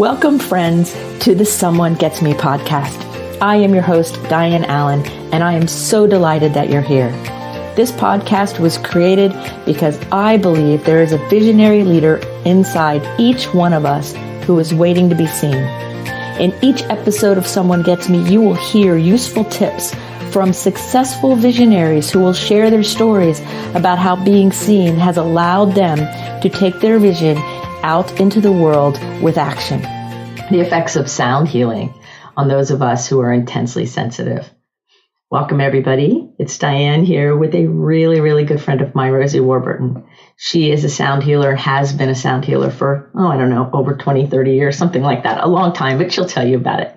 Welcome, friends, to the Someone Gets Me podcast. I am your host, Dianne Allen, and I am so delighted that you're here. This podcast was created because I believe there is a visionary leader inside each one of us who is waiting to be seen. In each episode of Someone Gets Me, you will hear useful tips from successful visionaries who will share their stories about how being seen has allowed them to take their vision out into the world with action. The effects of sound healing on those of us who are intensely sensitive. Welcome, everybody. It's Dianne here with a really, really good friend of mine, Rosie Warburton. She is a sound healer and has been a sound healer for, over 20, 30 years, something like that, a long time, but she'll tell you about it.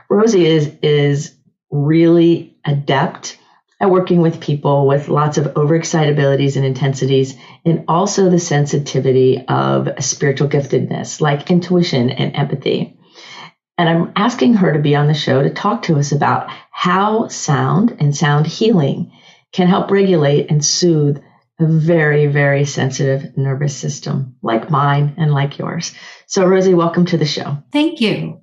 Rosie is really adept at working with people with lots of overexcitabilities and intensities, and also the sensitivity of spiritual giftedness like intuition and empathy. And I'm asking her to be on the show to talk to us about how sound and sound healing can help regulate and soothe a very, very sensitive nervous system like mine and like yours. So Rosie, welcome to the show. Thank you.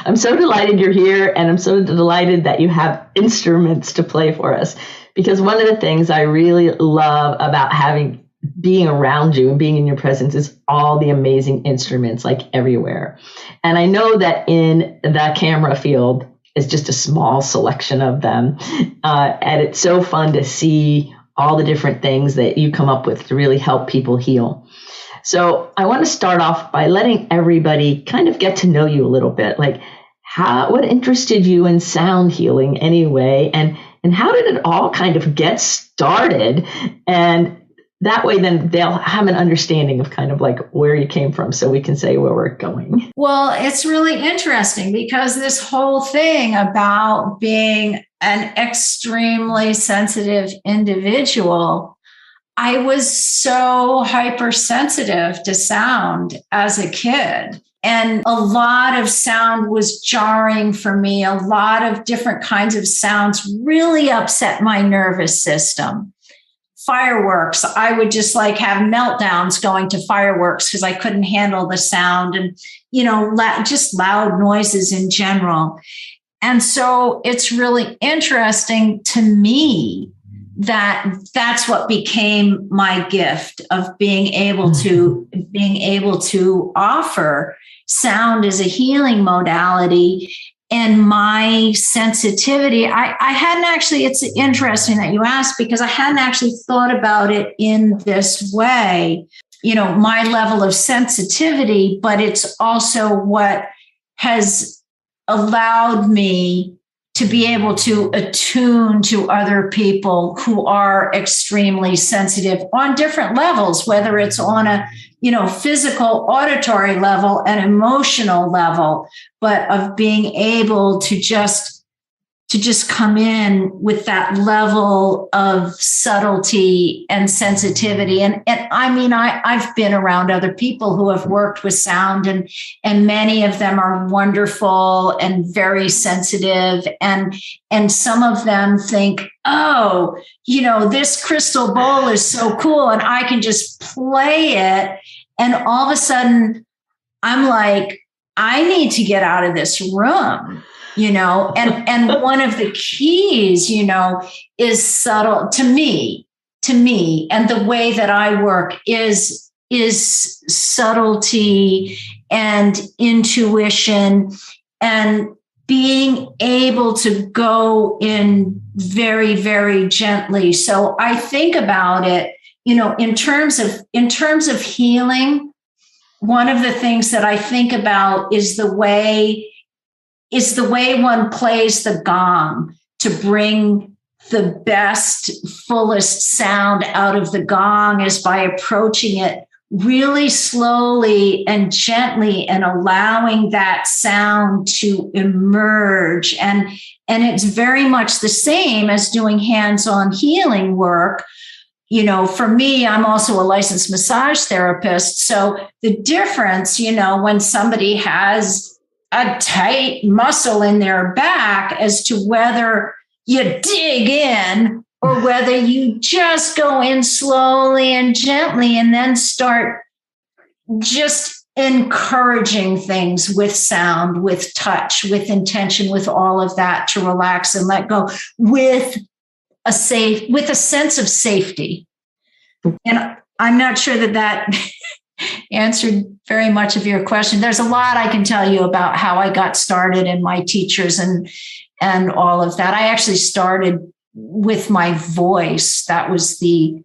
I'm so delighted you're here, and I'm so delighted that you have instruments to play for us, because one of the things I really love about being around you and being in your presence is all the amazing instruments like everywhere. And I know that in the camera field is just a small selection of them. And it's so fun to see all the different things that you come up with to really help people heal. So I want to start off by letting everybody kind of get to know you a little bit. Like, what interested you in sound healing anyway? And how did it all kind of get started? And that way, then they'll have an understanding of kind of like where you came from, so we can say where we're going. Well, it's really interesting because this whole thing about being an extremely sensitive individual, I was so hypersensitive to sound as a kid. And a lot of sound was jarring for me. A lot of different kinds of sounds really upset my nervous system. Fireworks, I would just have meltdowns going to fireworks because I couldn't handle the sound and, just loud noises in general. And so it's really interesting to me that that's what became my gift of being able to offer sound as a healing modality. And my sensitivity, I hadn't actually, it's interesting that you asked because I hadn't actually thought about it in this way, my level of sensitivity, but it's also what has allowed me to be able to attune to other people who are extremely sensitive on different levels, whether it's on a, physical, auditory level and emotional level, but of being able to just come in with that level of subtlety and sensitivity. And I mean, I've been around other people who have worked with sound, and many of them are wonderful and very sensitive. And some of them think, oh, this crystal bowl is so cool and I can just play it. And all of a sudden I'm like, I need to get out of this room. And one of the keys, is subtle to me, and the way that I work is subtlety and intuition and being able to go in very, very gently. So I think about it, in terms of healing. One of the things that I think about is the way one plays the gong to bring the best, fullest sound out of the gong is by approaching it really slowly and gently and allowing that sound to emerge. And it's very much the same as doing hands-on healing work. For me, I'm also a licensed massage therapist. So the difference, when somebody has a tight muscle in their back as to whether you dig in or whether you just go in slowly and gently and then start just encouraging things with sound, with touch, with intention, with all of that to relax and let go with a sense of safety. And I'm not sure that answered very much of your question. There's a lot I can tell you about how I got started and my teachers and all of that. I actually started with my voice. That was the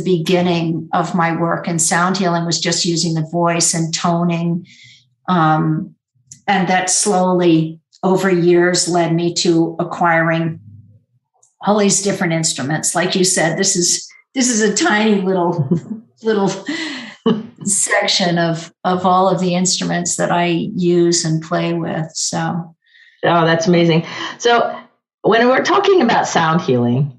beginning of my work, and sound healing was just using the voice and toning. And that slowly over years led me to acquiring all these different instruments. Like you said, this is a tiny little section of all of the instruments that I use and play with. So, oh, that's amazing. So when we're talking about sound healing,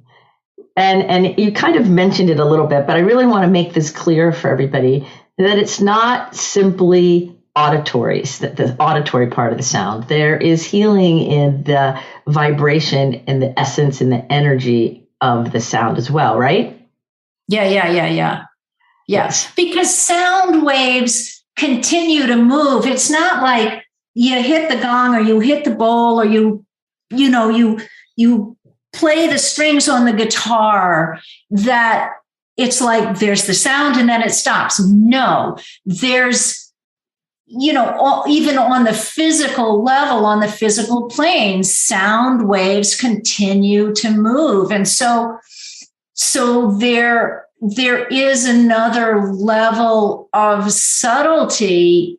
and you kind of mentioned it a little bit, but I really want to make this clear for everybody that it's not simply auditory, the auditory part of the sound. There is healing in the vibration and the essence and the energy of the sound as well, right? Yeah. Yes, because sound waves continue to move. It's not like you hit the gong or you hit the bowl or you play the strings on the guitar, that it's like there's the sound and then it stops. No, there's, even on the physical level, on the physical plane, sound waves continue to move. And so there is another level of subtlety,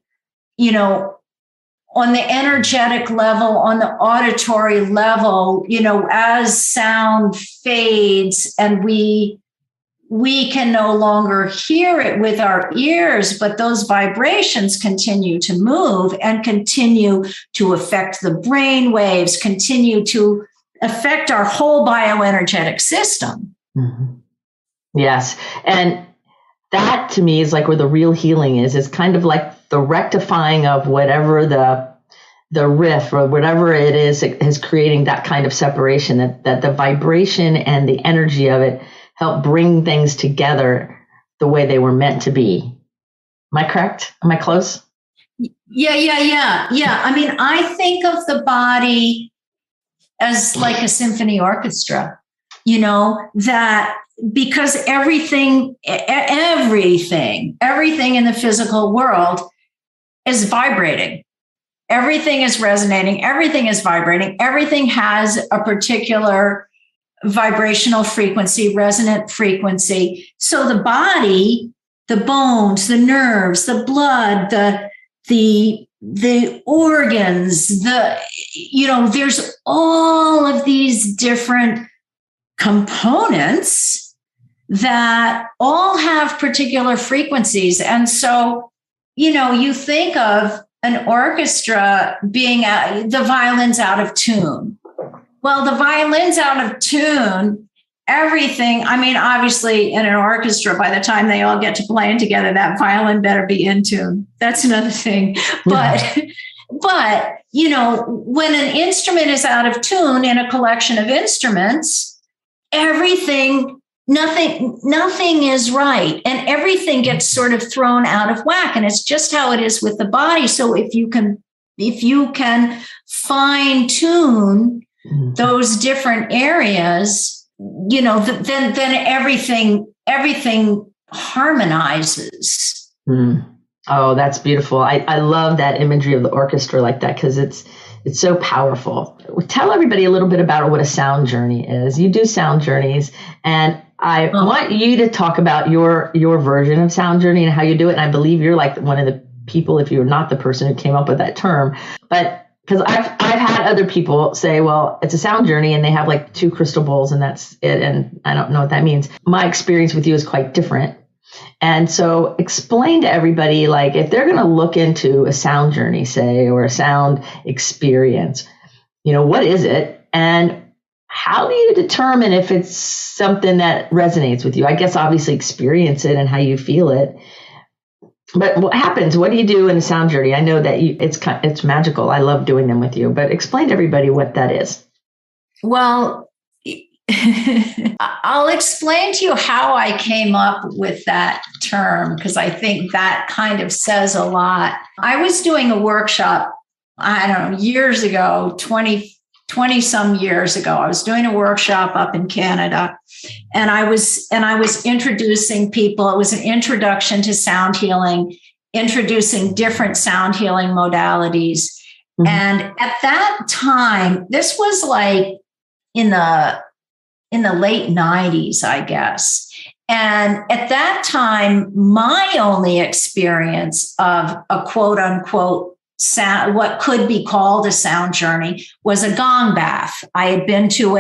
on the energetic level, on the auditory level, as sound fades and we can no longer hear it with our ears, but those vibrations continue to move and continue to affect the brain waves, continue to affect our whole bioenergetic system. Mm-hmm. Yes. And that to me is like where the real healing is kind of like the rectifying of whatever the riff or whatever it is creating that kind of separation, that the vibration and the energy of it help bring things together the way they were meant to be. Am I correct? Am I close? Yeah. I mean, I think of the body as like a symphony orchestra, that because everything in the physical world is vibrating. Everything is resonating. Everything is vibrating. Everything has a particular vibrational frequency, resonant frequency. So the body, the bones, the nerves, the blood, the organs, there's all of these different components that all have particular frequencies. And so, you think of an orchestra being the violin's out of tune. Well, the violin's out of tune, everything. I mean, obviously in an orchestra, by the time they all get to playing together, that violin better be in tune. That's another thing. But when an instrument is out of tune in a collection of instruments, nothing is right. And everything gets sort of thrown out of whack. And it's just how it is with the body. So if you can fine tune those different areas, then everything harmonizes. Oh, that's beautiful. I love that imagery of the orchestra like that, because it's so powerful. Tell everybody a little bit about what a sound journey is. You do sound journeys, and I want you to talk about your version of sound journey and how you do it. And I believe you're like one of the people, if you're not the person who came up with that term, but because I've had other people say, well, it's a sound journey, and they have like 2 crystal bowls and that's it. And I don't know what that means. My experience with you is quite different. And so explain to everybody, like if they're going to look into a sound journey, say, or a sound experience, what is it? And how do you determine if it's something that resonates with you? I guess obviously experience it and how you feel it. But what happens? What do you do in a sound journey? I know that it's magical. I love doing them with you, but explain to everybody what that is. Well, I'll explain to you how I came up with that term, because I think that kind of says a lot. I was doing a workshop, I don't know, years ago, 20 some years ago. I was doing a workshop up in Canada, and I was introducing people. It was an introduction to sound healing, introducing different sound healing modalities. Mm-hmm. And at that time, this was like in the late 90s, I guess. And at that time, my only experience of a quote unquote sound, what could be called a sound journey, was a gong bath. I had been to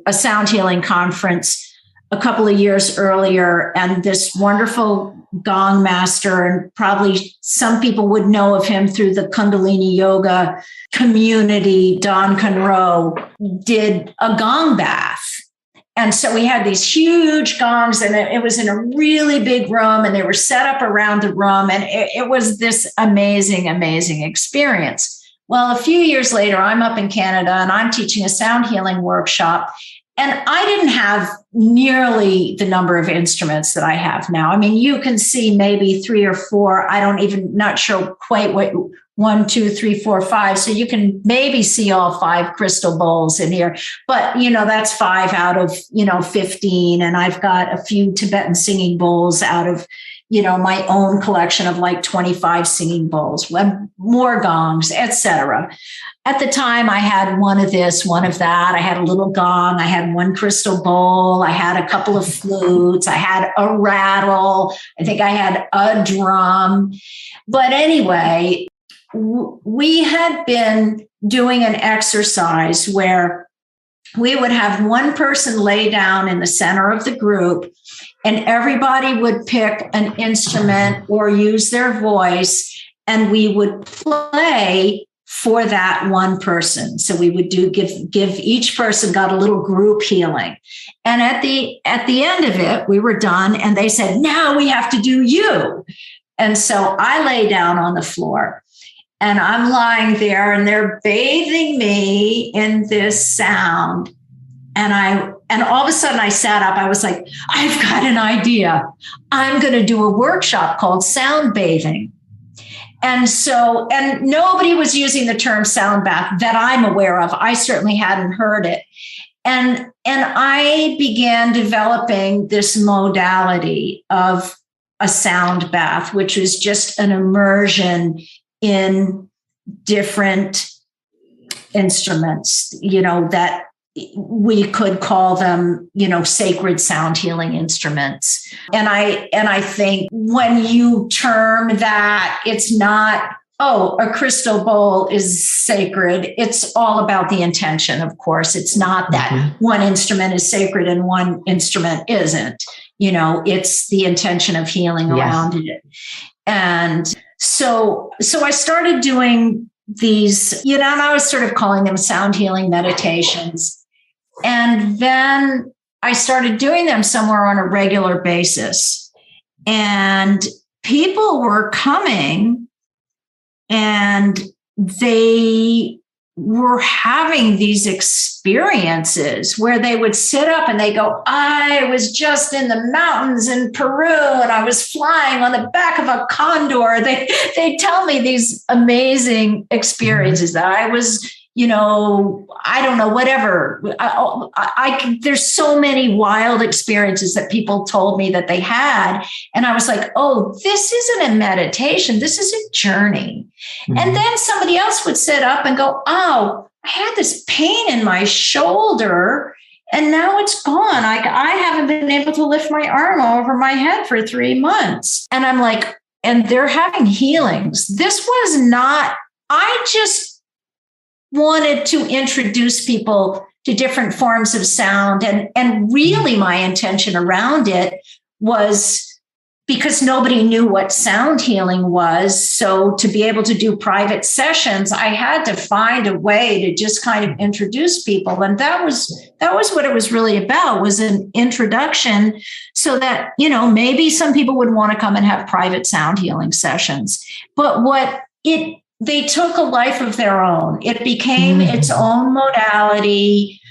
a sound healing conference a couple of years earlier, and this wonderful gong master, and probably some people would know of him through the Kundalini yoga community, Don Conroe, did a gong bath. And so we had these huge gongs, and it was in a really big room, and they were set up around the room. And it was this amazing, amazing experience. Well, a few years later, I'm up in Canada and I'm teaching a sound healing workshop. And I didn't have nearly the number of instruments that I have now. I mean, you can see maybe 3 or 4. Not sure quite what 1, 2, 3, 4, 5. So you can maybe see all 5 crystal bowls in here. But, that's 5 out of, 15. And I've got a few Tibetan singing bowls out of, my own collection of like 25 singing bowls, more gongs, etc. At the time, I had one of this, one of that. I had a little gong. I had 1 crystal bowl. I had a couple of flutes. I had a rattle. I think I had a drum. But anyway, we had been doing an exercise where we would have one person lay down in the center of the group, and everybody would pick an instrument or use their voice, and we would play for that one person. So we would give each person got a little group healing. And at the end of it, we were done, and they said, now we have to do you. And so I lay down on the floor, and I'm lying there, and they're bathing me in this sound. And all of a sudden I sat up. I was like, I've got an idea. I'm going to do a workshop called sound bathing. And nobody was using the term sound bath that I'm aware of. I certainly hadn't heard it. And I began developing this modality of a sound bath, which was just an immersion in different instruments, that we could call them, sacred sound healing instruments. And I think when you term that, it's not, a crystal bowl is sacred. It's all about the intention, of course. It's not that one instrument is sacred and one instrument isn't. It's the intention of healing around it. And so I started doing these, and I was sort of calling them sound healing meditations. And then I started doing them somewhere on a regular basis. And people were coming, and they were having these experiences where they would sit up and they go, I was just in the mountains in Peru, and I was flying on the back of a condor. They tell me these amazing experiences that I was, I don't know, whatever. There's so many wild experiences that people told me that they had. And I was like, this isn't a meditation. This is a journey. Mm-hmm. And then somebody else would sit up and go, I had this pain in my shoulder, and now it's gone. I haven't been able to lift my arm over my head for 3 months. And I'm like, and they're having healings. This was not, I just wanted to introduce people to different forms of sound. And really my intention around it was because nobody knew what sound healing was. So to be able to do private sessions, I had to find a way to just kind of introduce people. And that was what it was really about, was an introduction so that, maybe some people would want to come and have private sound healing sessions. But they took a life of their own. It became its own modality.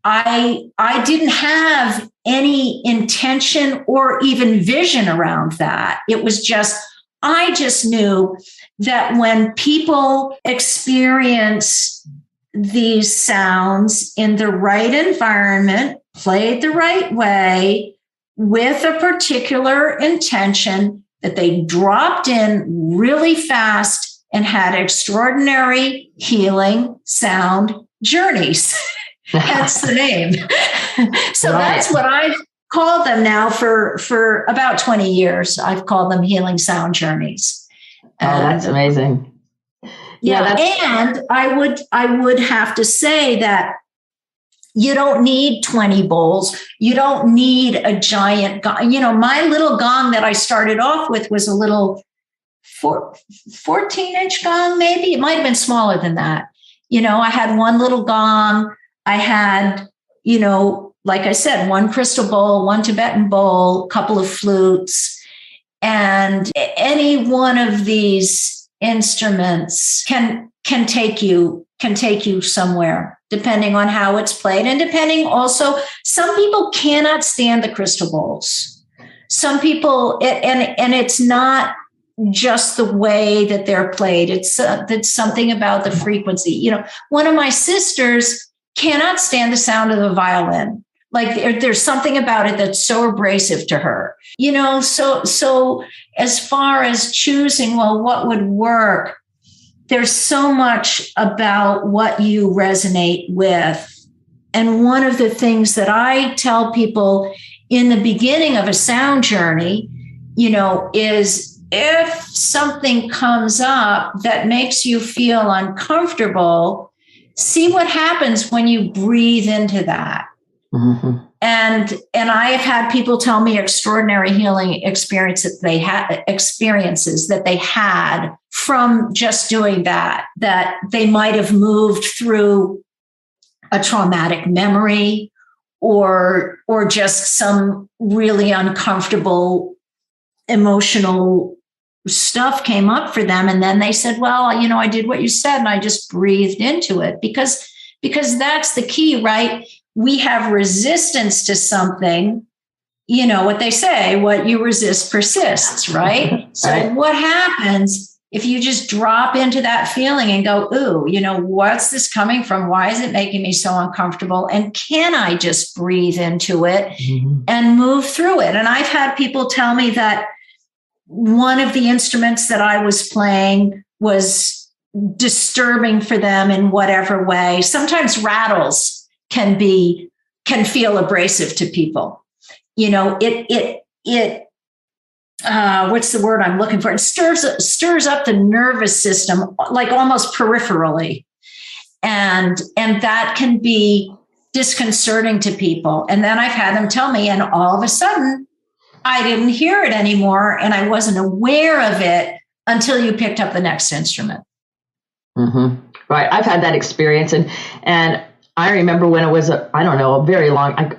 I didn't have any intention or even vision around that. It was I just knew that when people experience these sounds in the right environment, played the right way, with a particular intention, that they dropped in really fast and had extraordinary healing sound journeys. That's the name. So That's what I've called them now for about 20 years. I've called them healing sound journeys. That's amazing. Yeah. And I would have to say that you don't need 20 bowls. You don't need a giant gong. My little gong that I started off with was a little 14-inch gong, maybe. It might have been smaller than that. I had one little gong. I had, like I said, one crystal bowl, one Tibetan bowl, a couple of flutes. And any one of these instruments can take you somewhere, depending on how it's played. And depending also, some people cannot stand the crystal bowls. Some people, and it's not just the way that they're played. It's something about the frequency. One of my sisters cannot stand the sound of the violin. Like there's something about it that's so abrasive to her. So as far as choosing, what would work, there's so much about what you resonate with. And one of the things that I tell people in the beginning of a sound journey, is if something comes up that makes you feel uncomfortable, see what happens when you breathe into that. Mm-hmm. And I have had people tell me extraordinary healing experiences that they had from just doing that they might have moved through a traumatic memory or just some really uncomfortable emotional stuff came up for them. And then they said, I did what you said and I just breathed into it because that's the key, right? We have resistance to something, what they say, what you resist persists, right? So what happens if you just drop into that feeling and go, ooh, what's this coming from? Why is it making me so uncomfortable? And can I just breathe into it and move through it? And I've had people tell me that one of the instruments that I was playing was disturbing for them in whatever way. Sometimes rattles can feel abrasive to people. What's the word I'm looking for? It stirs up the nervous system, like almost peripherally. And that can be disconcerting to people. And then I've had them tell me, and all of a sudden, I didn't hear it anymore, and I wasn't aware of it until you picked up the next instrument. Mm-hmm. Right. I've had that experience. And I remember when it was, a very long,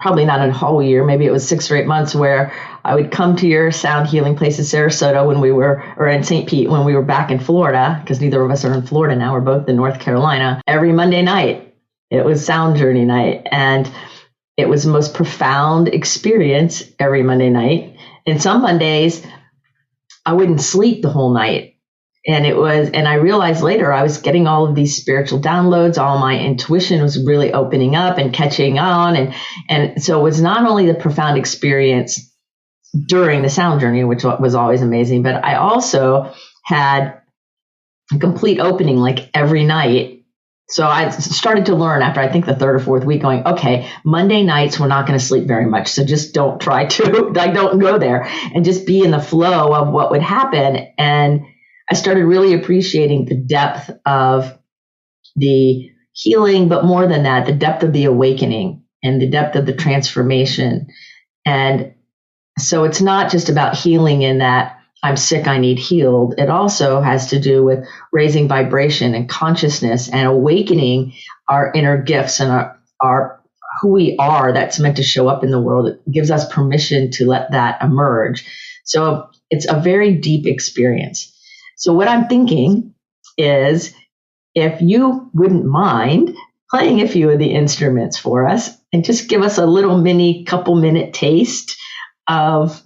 probably not a whole year, maybe it was 6 or 8 months, where I would come to your sound healing place in Sarasota or in St. Pete when we were back in Florida, because neither of us are in Florida now. We're both in North Carolina. Every Monday night, it was sound journey night. And it was the most profound experience every Monday night. And some Mondays, I wouldn't sleep the whole night. And I realized later I was getting all of these spiritual downloads. All my intuition was really opening up and catching on. And so it was not only the profound experience during the sound journey, which was always amazing, but I also had a complete opening like every night. So I started to learn after I think the third or fourth week going, okay, Monday nights, we're not going to sleep very much. So just don't try to, don't go there and just be in the flow of what would happen. And I started really appreciating the depth of the healing, but more than that, the depth of the awakening and the depth of the transformation. And so it's not just about healing in that I'm sick, I need healed. It also has to do with raising vibration and consciousness and awakening our inner gifts and our who we are that's meant to show up in the world. It gives us permission to let that emerge. So it's a very deep experience. So what I'm thinking is, if you wouldn't mind playing a few of the instruments for us and just give us a little mini couple minute taste of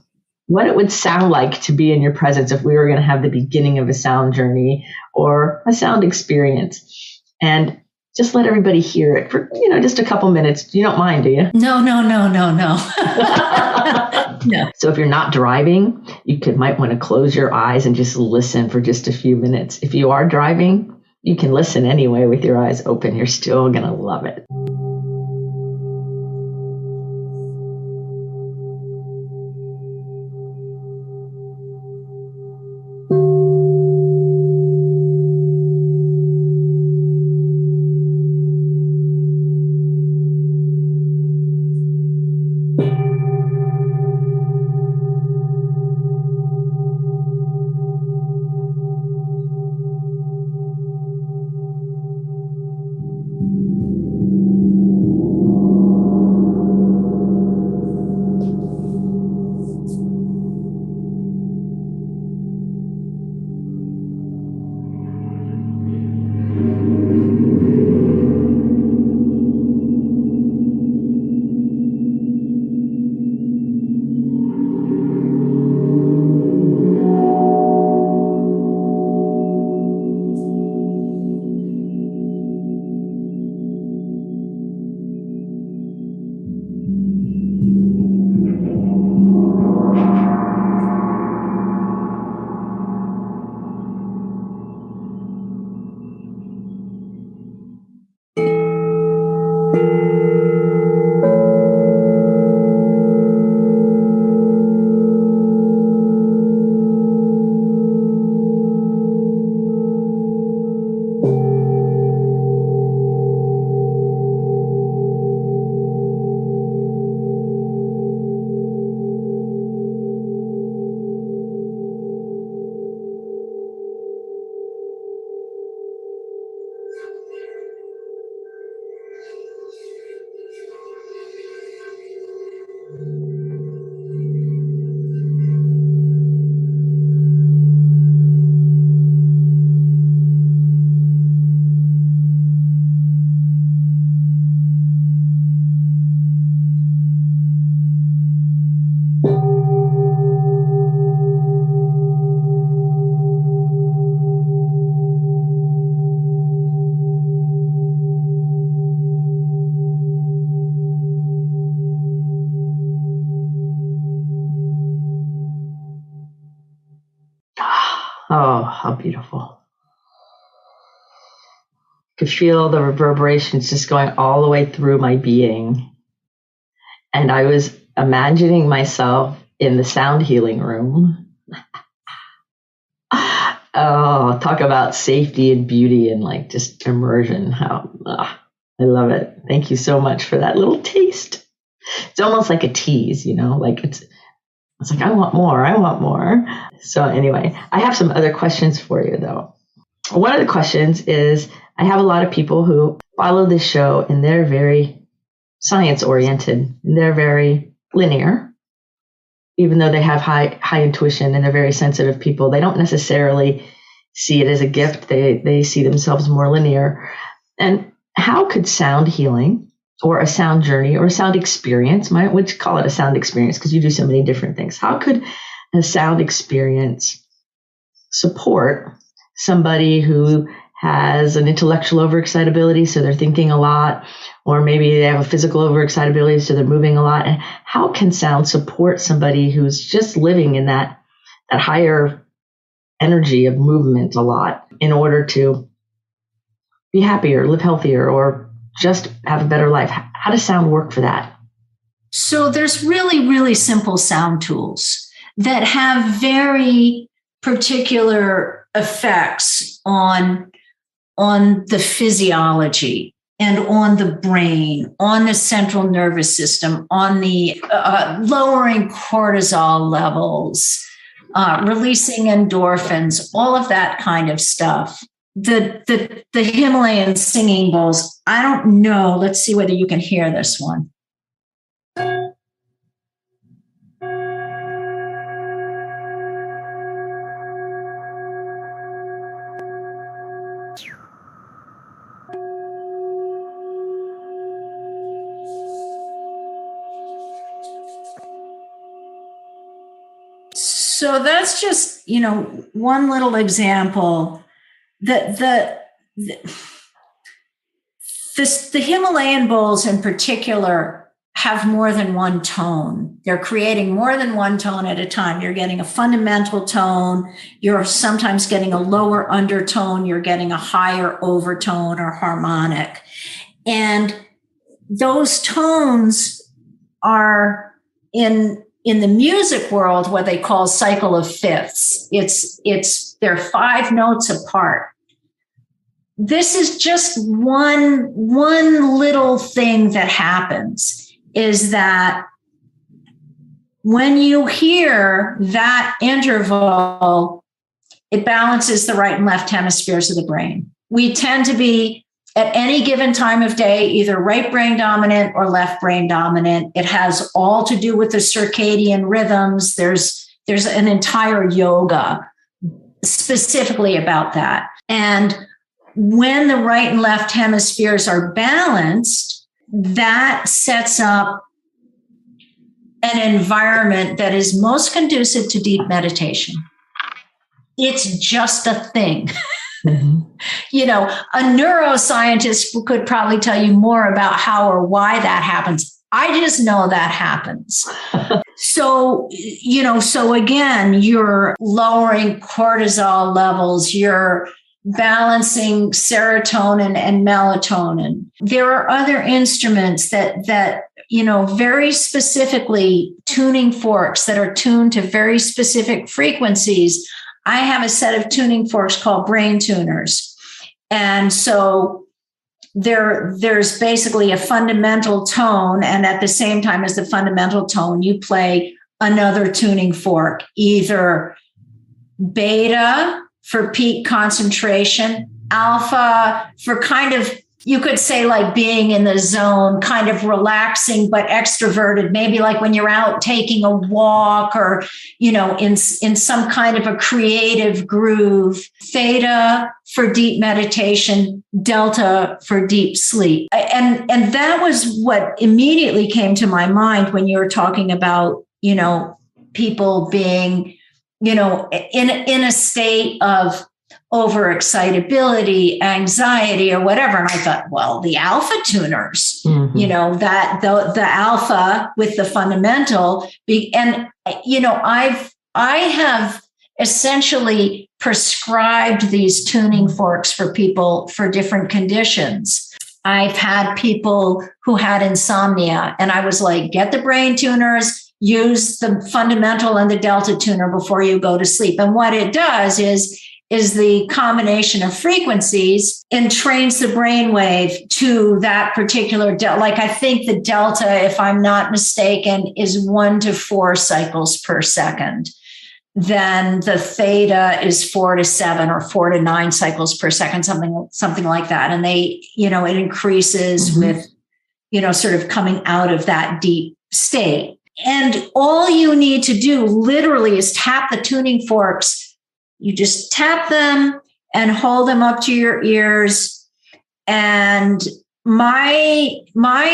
what it would sound like to be in your presence if we were going to have the beginning of a sound journey or a sound experience. And just let everybody hear it for, just a couple minutes. You don't mind, do you? No. No. So if you're not driving, might want to close your eyes and just listen for just a few minutes. If you are driving, you can listen anyway with your eyes open. You're still going to love it. Oh, how beautiful. I could feel the reverberations just going all the way through my being. And I was imagining myself in the sound healing room. Oh, talk about safety and beauty and just immersion. I love it. Thank you so much for that little taste. It's almost like a tease, it's like, I want more. So anyway, I have some other questions for you though. One of the questions is, I have a lot of people who follow this show and they're very science oriented and they're very linear, even though they have high intuition and they're very sensitive people. They don't necessarily see it as a gift. They see themselves more linear. And how could sound healing or a sound journey or a sound experience, which call it a sound experience because you do so many different things. How could a sound experience support somebody who has an intellectual overexcitability, so they're thinking a lot, or maybe they have a physical overexcitability, so they're moving a lot? And how can sound support somebody who's just living in that higher energy of movement a lot in order to be happier, live healthier, or just have a better life? How does sound work for that? So there's really, really simple sound tools that have very particular effects on the physiology and on the brain, on the central nervous system, on the lowering cortisol levels, releasing endorphins, all of that kind of stuff. The Himalayan singing bowls, I don't know. Let's see whether you can hear this one. So that's just, one little example. The Himalayan bowls in particular have more than one tone. They're creating more than one tone at a time. You're getting a fundamental tone. You're sometimes getting a lower undertone. You're getting a higher overtone or harmonic. And those tones are in the music world what they call cycle of fifths. They're 5 notes apart. This is just one little thing that happens, is that when you hear that interval, it balances the right and left hemispheres of the brain. We tend to be, at any given time of day, either right brain dominant or left brain dominant. It has all to do with the circadian rhythms. There's an entire yoga specifically about that. And when the right and left hemispheres are balanced, that sets up an environment that is most conducive to deep meditation. It's just a thing. Mm-hmm. A neuroscientist could probably tell you more about how or why that happens. I just know that happens. So again, you're lowering cortisol levels, you're balancing serotonin and melatonin. There are other instruments that very specifically, tuning forks that are tuned to very specific frequencies. I have a set of tuning forks called brain tuners. And so there's basically a fundamental tone, and at the same time as the fundamental tone, you play another tuning fork, either beta for peak concentration, alpha for kind of, you could say, like being in the zone, kind of relaxing but extroverted, maybe like when you're out taking a walk or, in some kind of a creative groove, theta for deep meditation, delta for deep sleep. And that was what immediately came to my mind when you were talking about, people being, in a state of overexcitability, anxiety, or whatever. And I thought, well, the alpha tuners, mm-hmm. That the alpha with the fundamental, I have essentially prescribed these tuning forks for people for different conditions. I've had people who had insomnia, and I was like, get the brain tuners, use the fundamental and the delta tuner before you go to sleep. And what it does is the combination of frequencies entrains the brainwave to that particular delta. Like, I think the delta, if I'm not mistaken, is 1 to 4 cycles per second. Then the theta is 4 to 7 or 4 to 9 cycles per second, something like that. And they, it increases mm-hmm. with, sort of coming out of that deep state. And all you need to do literally is tap the tuning forks. You just tap them and hold them up to your ears. And my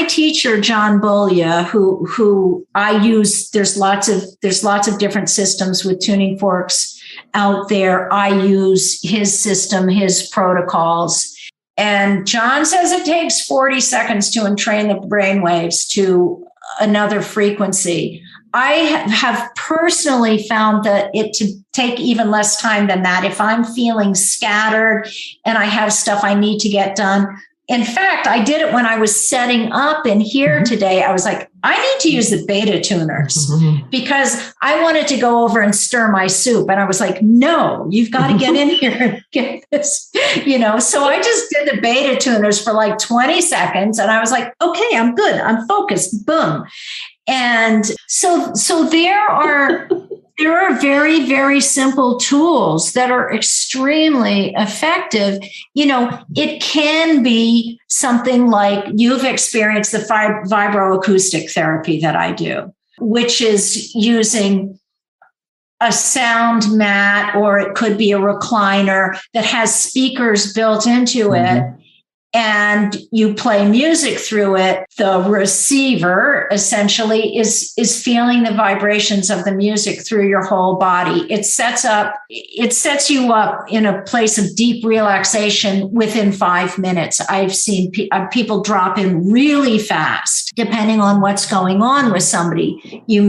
teacher, John Bolya, who I use, there's lots of different systems with tuning forks out there. I use his system, his protocols. And John says it takes 40 seconds to entrain the brainwaves to another frequency. I have personally found that it to take even less time than that. If I'm feeling scattered and I have stuff I need to get done. In fact, I did it when I was setting up in here mm-hmm. today. I was like, I need to use the beta tuners mm-hmm. because I wanted to go over and stir my soup. And I was like, no, you've got to get in here and get this, So I just did the beta tuners for like 20 seconds. And I was like, okay, I'm good. I'm focused. Boom. And so there are very, very simple tools that are extremely effective. It can be something like you've experienced the vibroacoustic therapy that I do, which is using a sound mat, or it could be a recliner that has speakers built into mm-hmm. it. and you play music through it, the receiver essentially is feeling the vibrations of the music through your whole body. It sets you up in a place of deep relaxation within 5 minutes. I've seen people drop in really fast, depending on what's going on with somebody. There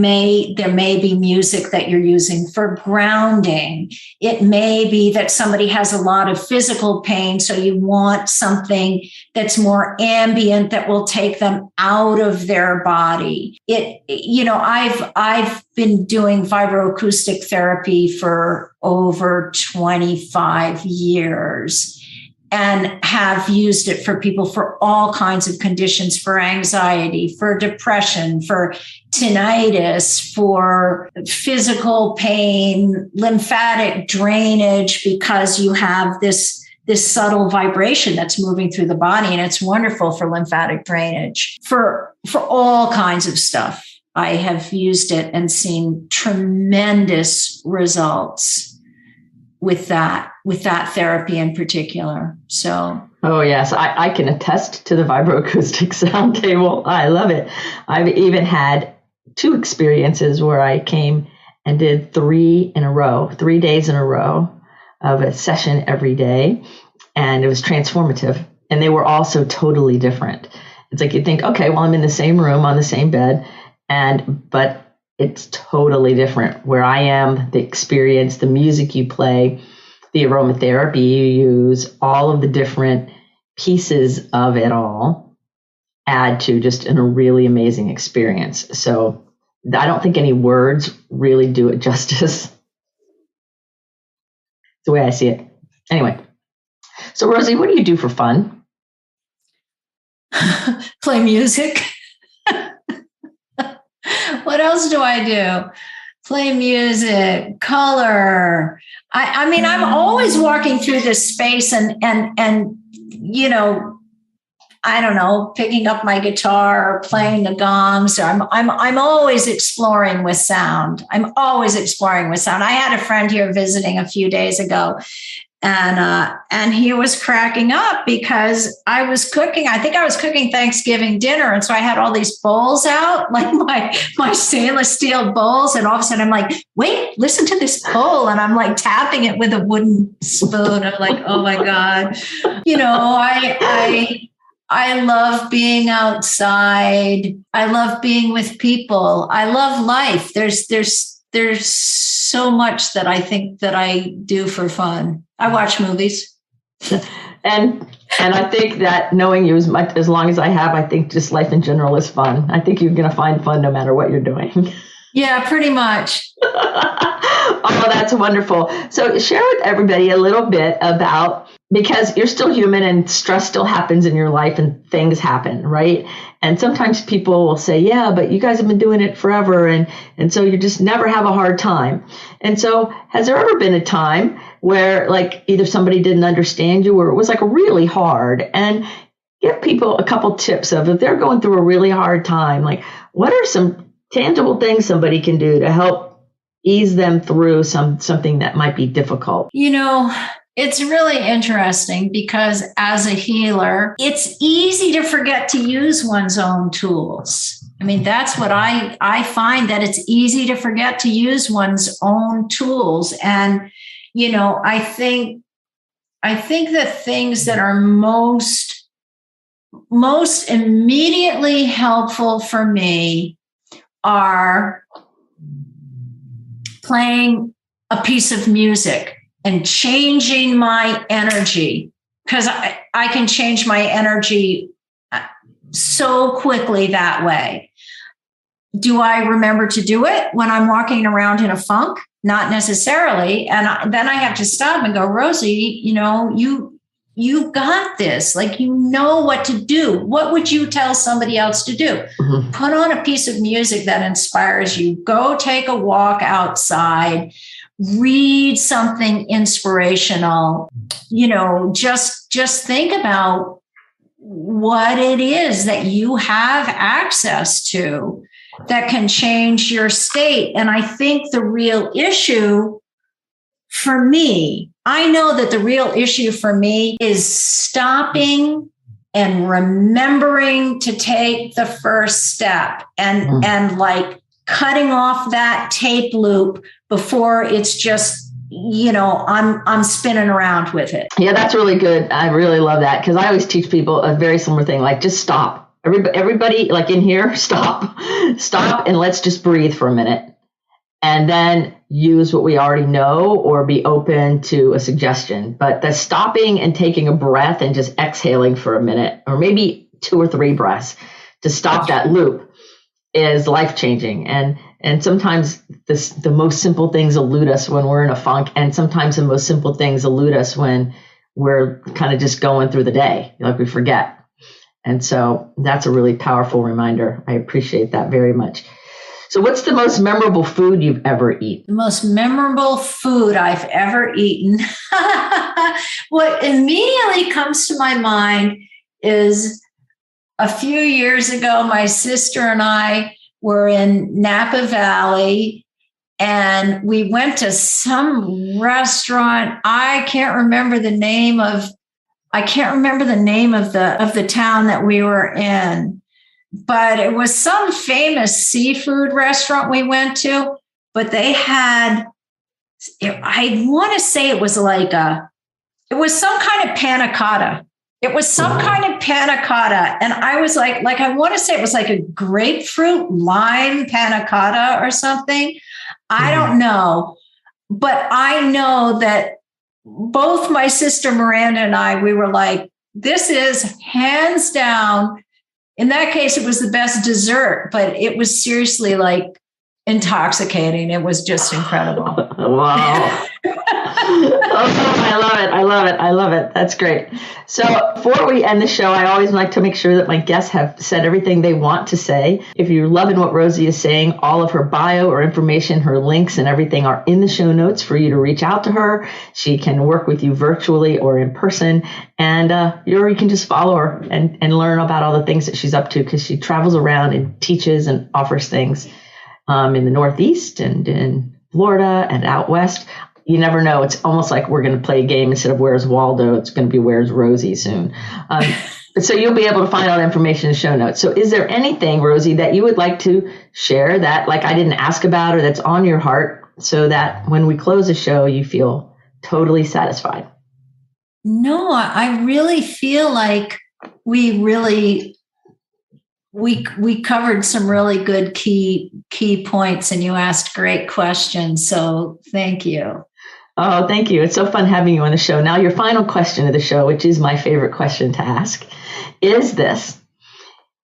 may be music that you're using for grounding. It may be that somebody has a lot of physical pain, so you want something that's more ambient that will take them out of their body. I've been doing vibroacoustic therapy for over 25 years and have used it for people for all kinds of conditions, for anxiety, for depression, for tinnitus, for physical pain, lymphatic drainage, because you have this subtle vibration that's moving through the body, and it's wonderful for lymphatic drainage, for all kinds of stuff. I have used it and seen tremendous results with that therapy in particular. So. Oh, yes. I can attest to the vibroacoustic sound table. I love it. I've even had 2 experiences where I came and did 3 days in a row of a session every day. And it was transformative. And they were also totally different. It's like you think, okay, well, I'm in the same room on the same bed, but it's totally different. Where I am, the experience, the music you play, the aromatherapy you use, all of the different pieces of it all add to just a really amazing experience. So I don't think any words really do it justice. It's the way I see it. Anyway, so Rosie, what do you do for fun? Play music. What else do I do? Play music, color. I mean, I'm always walking through this space and I don't know, picking up my guitar or playing the gongs. Or I'm always exploring with sound. I had a friend here visiting a few days ago, and he was cracking up because I was cooking. I think I was cooking Thanksgiving dinner, and so I had all these bowls out, like my stainless steel bowls, and all of a sudden I'm like, "Wait, listen to this bowl!" And I'm like tapping it with a wooden spoon. I'm like, "Oh my God!" I love being outside. I love being with people. I love life. There's so much that I think that I do for fun. I watch movies. And I think that knowing you as long as I have, I think just life in general is fun. I think you're going to find fun no matter what you're doing. Yeah, pretty much. Oh, that's wonderful. So share with everybody a little bit about, because you're still human and stress still happens in your life and things happen, right? And sometimes people will say, yeah, but you guys have been doing it forever. And so you just never have a hard time. And so has there ever been a time where like either somebody didn't understand you or it was like really hard? And give people a couple tips of if they're going through a really hard time, like what are some tangible things somebody can do to help ease them through something that might be difficult? It's really interesting because as a healer, it's easy to forget to use one's own tools. I mean, that's what I find, that it's easy to forget to use one's own tools. And, I think the things that are most immediately helpful for me are playing a piece of music and changing my energy, because I can change my energy so quickly that way. Do I remember to do it when I'm walking around in a funk? Not necessarily. And then I have to stop and go, Rosie, you got this. Like, you know what to do. What would you tell somebody else to do? Mm-hmm. Put on a piece of music that inspires you. Go take a walk outside. Read something inspirational. Just think about what it is that you have access to that can change your state. And I think the real issue for me, I know that the real issue for me is stopping and remembering to take the first step and like cutting off that tape loop before it's just, I'm spinning around with it. Yeah, that's really good. I really love that, because I always teach people a very similar thing, like just stop. Everybody like in here, stop, and let's just breathe for a minute. And then use what we already know or be open to a suggestion. But the stopping and taking a breath and just exhaling for a minute, or maybe 2 or 3 breaths to stop that loop, is life-changing. And sometimes the most simple things elude us when we're in a funk. And sometimes the most simple things elude us when we're kind of just going through the day, like we forget. And so that's a really powerful reminder. I appreciate that very much. So what's the most memorable food you've ever eaten? The most memorable food I've ever eaten. What immediately comes to my mind is a few years ago, my sister and I were in Napa Valley, and we went to some restaurant. I can't remember the name of the town that we were in, but it was some famous seafood restaurant we went to. But they had, I want to say it was some kind of panna cotta. It was some kind of panna cotta. And I was like I want to say it was like a grapefruit lime panna cotta or something. I don't know. But I know that both my sister Miranda and I, we were like, this is hands down. In that case, it was the best dessert, but it was seriously like intoxicating. It was just incredible. Wow. I love it. That's great. So before we end the show, I always like to make sure that my guests have said everything they want to say. If you're loving what Rosie is saying, all of her bio or information, her links and everything are in the show notes for you to reach out to her. She can work with you virtually or in person. And you can just follow her and learn about all the things that she's up to, because she travels around and teaches and offers things in the Northeast and in Florida and out West. You never know. It's almost like we're going to play a game. Instead of Where's Waldo, it's going to be Where's Rosie soon. So you'll be able to find all the information in the show notes. So is there anything, Rosie, that you would like to share that like I didn't ask about, or that's on your heart, so that when we close the show, you feel totally satisfied? No, I really feel like we covered some really good key points, and you asked great questions. So thank you. Oh, thank you. It's so fun having you on the show. Now, your final question of the show, which is my favorite question to ask, is this.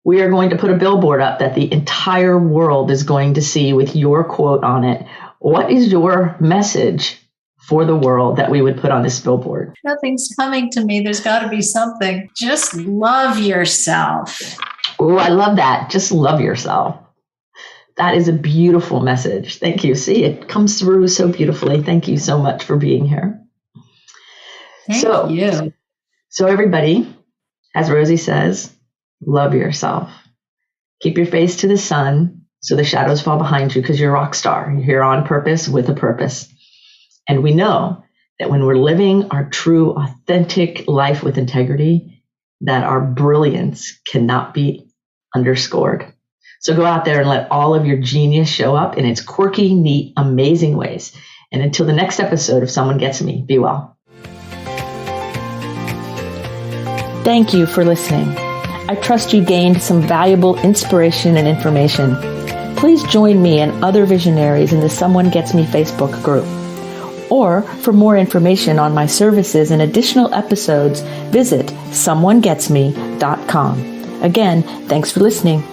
We are going to put a billboard up that the entire world is going to see with your quote on it. What is your message for the world that we would put on this billboard? Nothing's coming to me. There's got to be something. Just love yourself. Oh, I love that. Just love yourself. That is a beautiful message. Thank you. See, it comes through so beautifully. Thank you so much for being here. Thank you. So everybody, as Rosie says, love yourself. Keep your face to the sun so the shadows fall behind you, because you're a rock star. You're here on purpose with a purpose. And we know that when we're living our true, authentic life with integrity, that our brilliance cannot be underscored. So go out there and let all of your genius show up in its quirky, neat, amazing ways. And until the next episode of Someone Gets Me, be well. Thank you for listening. I trust you gained some valuable inspiration and information. Please join me and other visionaries in the Someone Gets Me Facebook group. Or for more information on my services and additional episodes, visit someonegetsme.com. Again, thanks for listening.